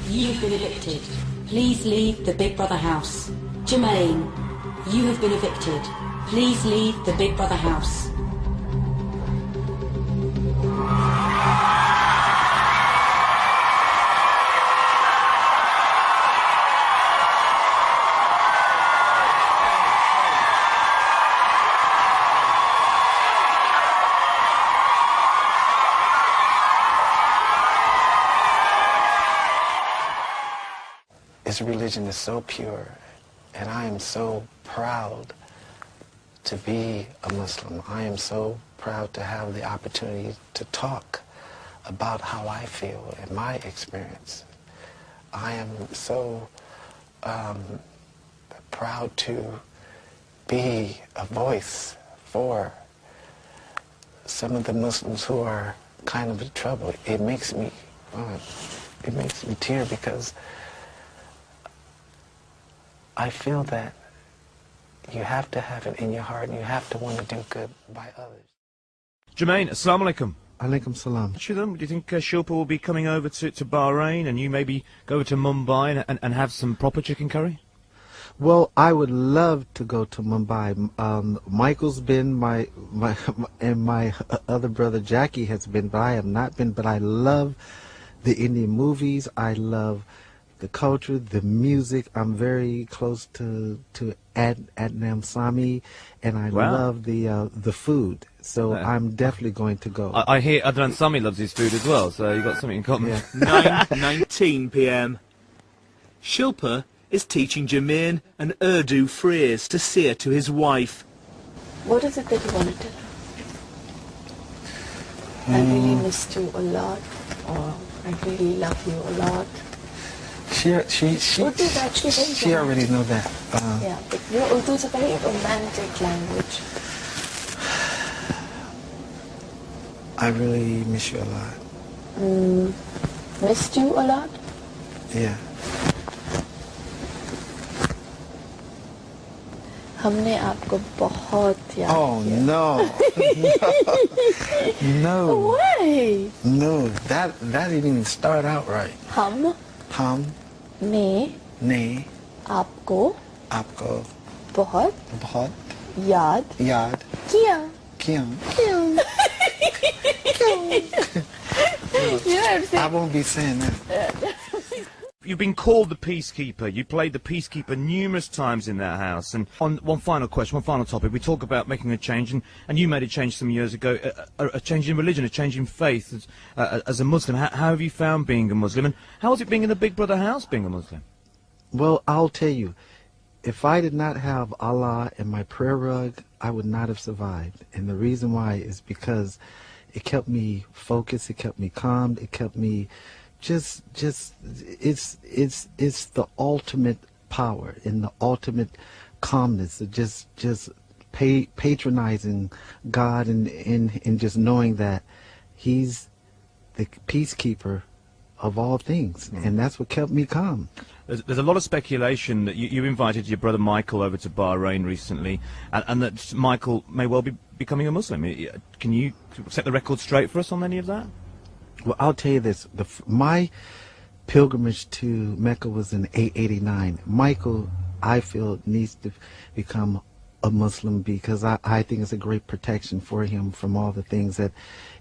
you have been evicted. Please leave the Big Brother house. Jermaine, you have been evicted. Please leave the Big Brother house. This religion is so pure, and I am so proud to be a Muslim. I am so proud to have the opportunity to talk about how I feel and my experience. I am so proud to be a voice for some of the Muslims who are kind of in trouble. It makes me tear because I feel that you have to have it in your heart and you have to want to do good by others. Jermaine, assalamu alaikum. Alaikum salam. Do you think Shilpa will be coming over to Bahrain and you maybe go over to Mumbai and have some proper chicken curry? Well, I would love to go to Mumbai. Michael's been, and my other brother Jackie has been, but I have not been. But I love the Indian movies. I love the culture, the music. I'm very close to Adnam Sami, and I love the food. So I'm definitely going to go. I hear Adnan Sami loves his food as well, so you've got something in common. Yeah. 9:19 p.m. Shilpa is teaching Jermaine an Urdu phrase to say to his wife. What is it that you want to tell her? I really missed you a lot, or I really love you a lot. She already know that. Yeah, but Urdu is a very romantic language. I really miss you a lot. Missed you a lot? Yeah. हमने आपको बहुत याद किया. Oh no. No. Why? No, that didn't even start out right. हम ने आपको बहुत याद किया. I won't be saying that. You've been called the peacekeeper. You played the peacekeeper numerous times in that house. And on one final question, one final topic, we talk about making a change, and you made a change some years ago, a change in religion, a change in faith as a Muslim. How have you found being a Muslim, and how was it being in the Big Brother house being a Muslim? Well, I'll tell you, if I did not have Allah and my prayer rug, I would not have survived. And the reason why is because it kept me focused, it kept me calm, it kept me it's the ultimate power and the ultimate calmness of just patronizing God and just knowing that He's the peacekeeper of all things, and that's what kept me calm. There's a lot of speculation that you invited your brother Michael over to Bahrain recently, and that Michael may well be becoming a Muslim. Can you set the record straight for us on any of that? Well, I'll tell you this. My pilgrimage to Mecca was in 889. Michael, I feel, needs to become a Muslim because I think it's a great protection for him from all the things that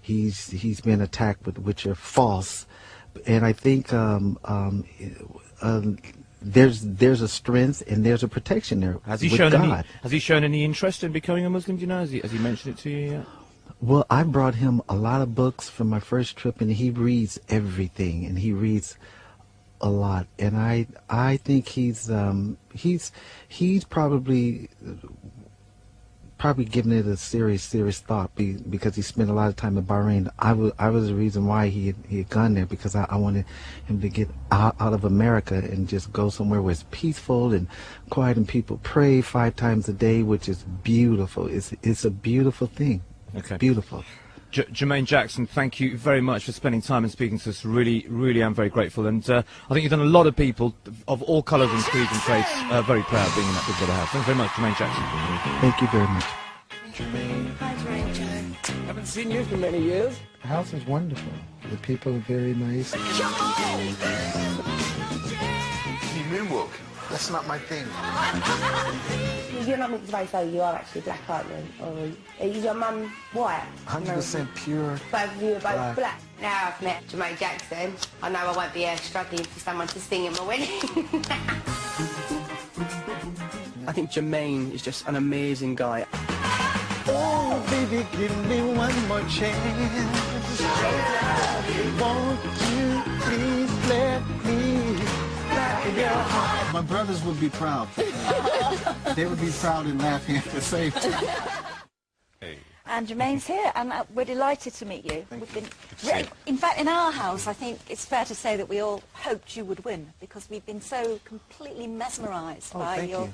he's been attacked with, which are false. And I think there's a strength and there's a protection there. Has he shown any interest in becoming a Muslim? Do you know? Has he mentioned it to you yet? Well, I brought him a lot of books from my first trip, and he reads everything, and he reads a lot. And I think he's probably giving it a serious thought because he spent a lot of time in Bahrain. I was the reason why he had gone there, because I wanted him to get out of America and just go somewhere where it's peaceful and quiet and people pray 5 times a day, which is beautiful. It's a beautiful thing. Okay. Beautiful. Jermaine Jackson, thank you very much for spending time and speaking to us. Really, really am very grateful. And I think you've done a lot of people of all colours and creeds and faiths very proud being in that Big Brother house. Thanks very much, Jermaine Jackson. Thank you very much. Jermaine. Hi, Jermaine. Haven't seen you for many years. The house is wonderful. The people are very nice. That's not my thing. You're not mixed race, though. You are actually black, aren't you? Or is your mum white? 100% pure. Both of you are both black. Now I've met Jermaine Jackson, I know I won't be struggling for someone to sing at my wedding. I think Jermaine is just an amazing guy. Oh, baby, give me one more chance. Won't you please let me back your heart? My brothers would be proud. They would be proud and laughing at the same time. And Jermaine's here, and we're delighted to meet you. In fact, in our house, I think it's fair to say that we all hoped you would win, because we've been so completely mesmerised by your...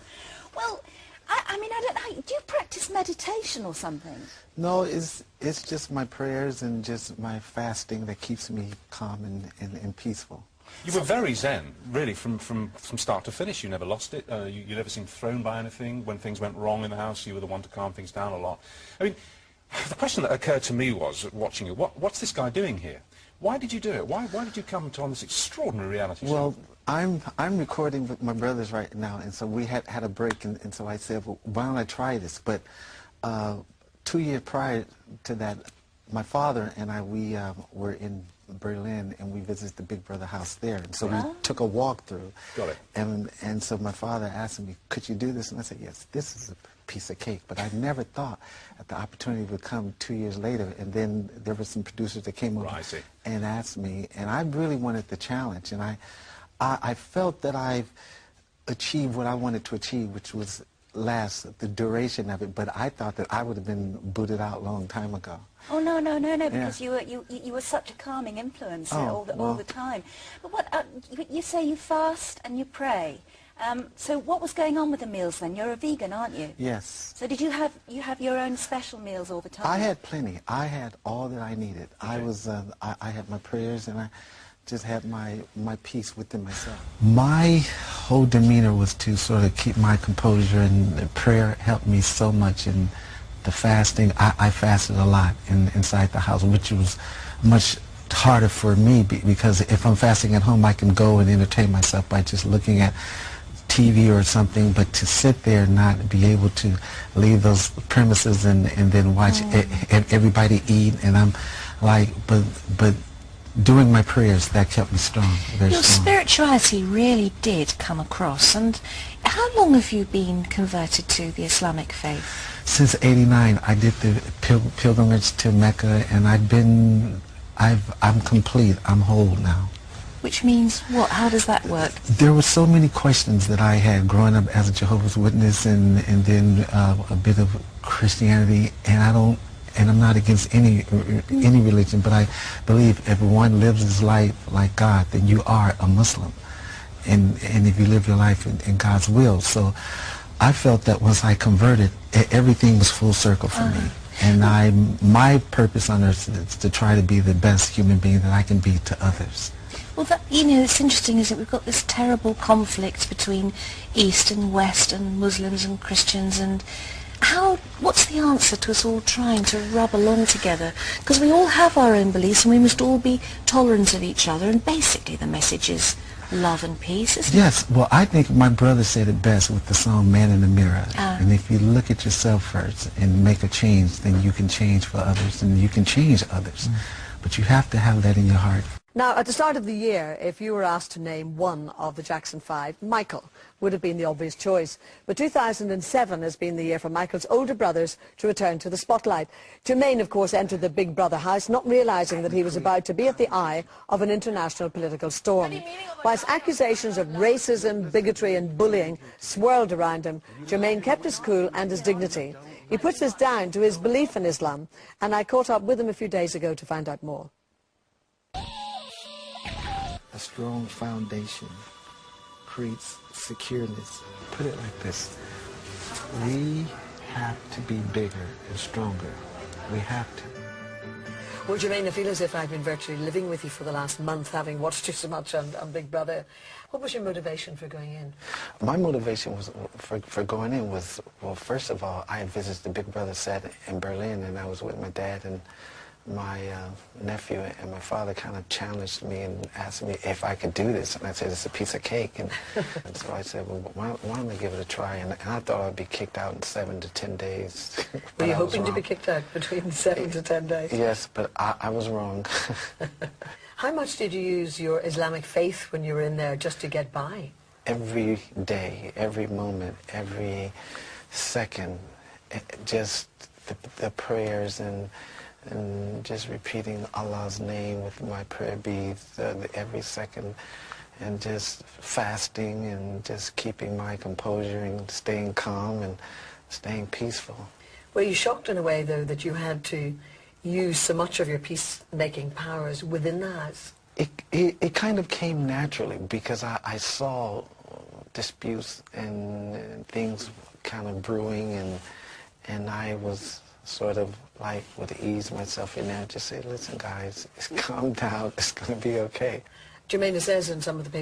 Well, I mean, I don't know, do you practice meditation or something? No, it's just my prayers and just my fasting that keeps me calm and peaceful. You were very zen, really, from start to finish. You never lost it. You never seemed thrown by anything. When things went wrong in the house, you were the one to calm things down a lot. I mean, the question that occurred to me was, watching you, what's this guy doing here? Why did you do it? Why did you come on this extraordinary reality show? Well, I'm recording with my brothers right now, and so we had a break, and so I said, well, why don't I try this? But 2 years prior to that, my father and I, we were in Berlin, and we visited the Big Brother house there, and so we took a walk through. Got it. And so my father asked me, could you do this? And I said, yes, this is a piece of cake. But I never thought that the opportunity would come 2 years later, and then there were some producers that came over and asked me, and I really wanted the challenge, and I felt that I've achieved what I wanted to achieve, which was last the duration of it, but I thought that I would have been booted out a long time ago. Oh, no, because you were such a calming influence all the time. But what, you say you fast and you pray. So what was going on with the meals then? You're a vegan, aren't you? Yes. So did you have your own special meals all the time? I had plenty. I had all that I needed. Okay. I had my prayers, and I just had my peace within myself. My whole demeanor was to sort of keep my composure, and prayer helped me so much. In the fasting, I fasted a lot inside the house, which was much harder for me, because if I'm fasting at home, I can go and entertain myself by just looking at TV or something, but to sit there and not be able to leave those premises and then watch everybody eat, and I'm like, but doing my prayers, that kept me strong, very Your strong. Spirituality really did come across. And how long have you been converted to the Islamic faith? Since '89, I did the pilgrimage to Mecca, and I'm complete. I'm whole now. Which means what? How does that work? There were so many questions that I had growing up as a Jehovah's Witness, and then a bit of Christianity, and I'm not against any religion, but I believe if one lives his life like God, then you are a Muslim, and if you live your life in God's will. So I felt that once I converted, everything was full circle for me. And my purpose on earth is to try to be the best human being that I can be to others. Well, it's interesting, isn't it? We've got this terrible conflict between East and West and Muslims and Christians, and what's the answer to us all trying to rub along together? Because we all have our own beliefs, and we must all be tolerant of each other, and basically the message is love and peace, isn't it? Yes, well, I think my brother said it best with the song Man in the Mirror. And if you look at yourself first and make a change, then you can change for others, and you can change others. But you have to have that in your heart. Now, at the start of the year, if you were asked to name one of the Jackson 5, Michael would have been the obvious choice. But 2007 has been the year for Michael's older brothers to return to the spotlight. Jermaine, of course, entered the Big Brother house, not realising that he was about to be at the eye of an international political storm. Whilst accusations of racism, bigotry and bullying swirled around him, Jermaine kept his cool and his dignity. He puts this down to his belief in Islam, and I caught up with him a few days ago to find out more. A strong foundation creates secureness. Put it like this. We have to be bigger and stronger. We have to. Well, Jermaine, I feel as if I've been virtually living with you for the last month, having watched you so much on Big Brother. What was your motivation for going in? My motivation was for going in was, well, first of all, I had visited the Big Brother set in Berlin, and I was with my dad and my nephew and my father kind of challenged me and asked me if I could do this, and I said it's a piece of cake, and so I said, well, why don't I give it a try? And I thought I'd be kicked out in 7 to 10 days. Were you hoping to be kicked out between 7 to 10 days? Yes, but I was wrong. How much did you use your Islamic faith when you were in there just to get by? Every day, every moment, every second, just the prayers and just repeating Allah's name with my prayer beads every second, and just fasting and just keeping my composure and staying calm and staying peaceful. Were you shocked in a way, though, that you had to use so much of your peacemaking powers within the house? It kind of came naturally, because I saw disputes and things kind of brewing, and I was sort of like would ease myself in there and just say, listen guys, calm down, it's going to be okay. Jermaine says in some of the papers